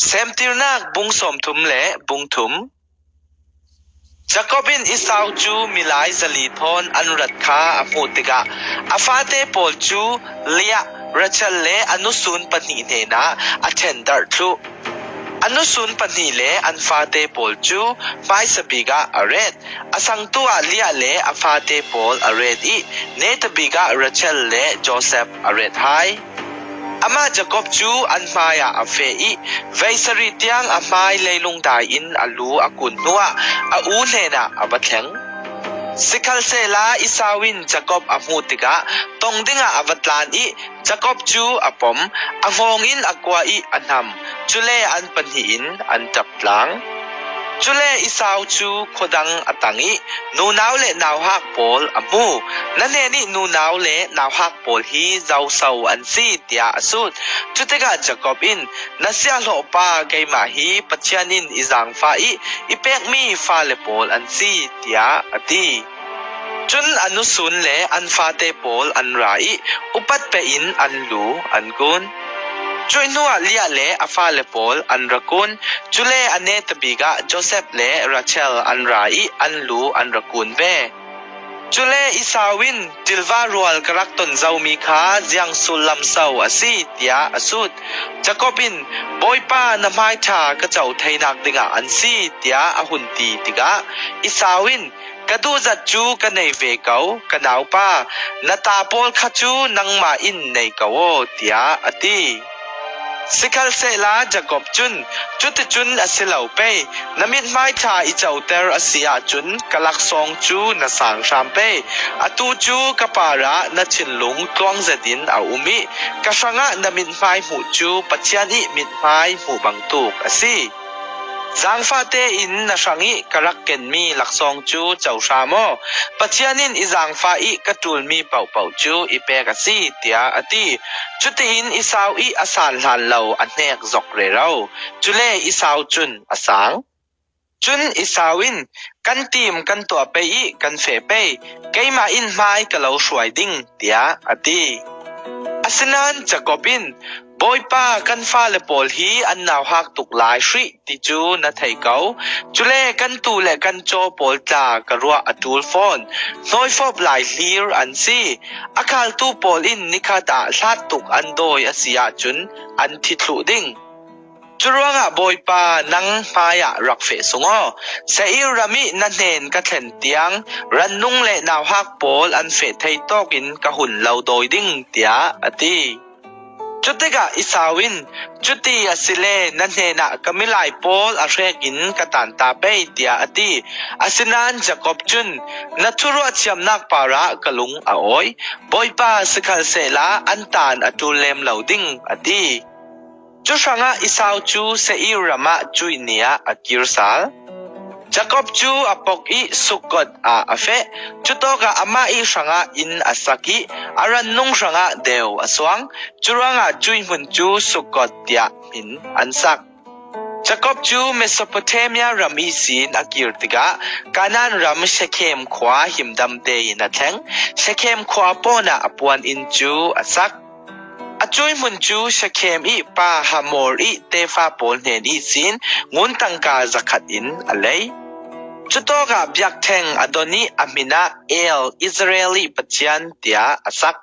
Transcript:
เซมติรนักบุงสมทุมและบุงทุมจักบินอิสาวจูมิลายซลีทอนอนุรัตคาอโมติกะอาฟาเตโปลจูเลียรัชเลอนุสุนปนีเนนะอเทนดาร์ทูอนุสุนปนีเลอันฟาเตโปลจูไฟสบิกะอเรดอสังตัวเลียเลอาฟาเตโปลอเรดอีเนตบิกะรัชเลโจเซฟอเรดไฮอามาจะกบจูอันมายาอเฟอีเวสริตยังอามายเลยลงดาอินอลูอากุนนัวอาอูเนนะอาบัตเลงสิคัลเซลาอิสาวินจะกบอามูติกะตรงดิงอาบัตลานอีจะกบจูอาปมอางงอินอากวาอีอันนำจุเลอันปันหิอินอันจับหลังจุเลอิสาวจูโคดังอตังอีนูนาวเลนาวฮักโปลอามูนั่นเองนี่นูนาวเลนาวฮักโปลฮีเจ้าสาวอันซีเตียสุดจุดที่กาจะกบอินนัสยาโลปาเกยมาฮีปัจจันินอิจังฟ้าอีเป็กมีฟ้าเลโปลอันซีเตียอดีจุนอนุสุนเลอันฟาเตโปลอันไรอุปัตเปอินอันลูอันกุนจุยนัวเลียเลอาฟาเลโปลอันรักุนจุเลอันเนตบิกะโจเซฟเลราเชลอันไรอันลูอันรักุนเบจุเลอิสาวินจิลวารัวลกรักตนเจ้ามีขายังสุลลัมเซาอสีเตียอสุดจะกบินบอยป้านำไม้ชากระเจ้าไทยนักดิงอันสีเตียอหุนตีติกะอิสาวินกระดูจัดจูกันในเวเกากันเอาป้านาตาโปลขจูนังมาอินในเกาเตียอตีสิคัลเซลาจะกบจุนจุดจุนอสิเหลาเปนมิดไม้ชาอิเจ้าเตอร์อสิยาจุนกลักซองจูนสังชามเปอตูจูกปาระนชินลุงตวงเจดินอาอุมิกสังะนมิดไม้หูจูปัจจันิมิดไม้หูบังตุกอสิสังฟาเตอินนสังอิกรักเกนมีหลักซองจูเจ้าชาโมปัจจันินอิสังฟาอิกตูลมีเป่าเป่าจูอิเปกสิเตียอติจุดอินอิสาวอีอาสานหลานเหลาอันเนกจกเรเราจุเลอิสาวจุนอาสังจุนอิสาวินกันทีมกันตัวเปอีกันเฟเปเกยมาอินไม้กะเหลาสวยดิ่งเตียอติอาสนันจะกบินบอยป้ากันฟ้าเลโปลฮีอันนาวฮักตุกลายชริติจูนาไทเกาจุเลกันตูเลกันโจโปลจากรัวอตูลฟอนน้อยฟอบลายลีร์อันซีอาคาลตูโปลอินนิคาตาลาดตุกอันโดยอสิยาจุนอันทิตลุดิงจุรวงะบอยป้านังพายะรักเฟสงอเซอิรามินันเนนกะเทนเตียงรันนุงเลนาวฮักโปลอันเฟไทโตกินกะหุ่นเหลาโดยดิงเตียอตีจุดที่กะอิสาวินจุดที่อสิเลนันเนนะกะมิลายโปลอาเรกินกะตันตาเปเตียอติอาสินันจะกบจุนนัทุรวเชียมนักปาระกะลุงอาโอยบอยป้าสคัลเซลาอันตานอตูเลมเหลาดิงอติจุสังะอิสาวจูเซอิรามะจุยเนียอกิรซัลจะกบจูอปกอีสุกดอาเฟจุโตกะอามาอีสังะอินอาสักิอารันนุงสังะเดวอสวงจุรังะจุยมุนจูสุกดเตียมินอันสักจะกบจูเมโสโปเตเมียรัมอีสินอากิรติกะกานันรัมเชเคมขวาหิมดำเตยนัทเทงเชเคมขวาปอนะอปวนอินจูอาสักอาจุยมุนจูเชเคมอีปาฮามอร์อีเตฟาโปลเนนอีสินงุนตังกาจักขัดอินอะไรจุดโตกับยักษ์แทงอดอนีอามินาเอลอิสราเอลีปัจจันเตียอาสัก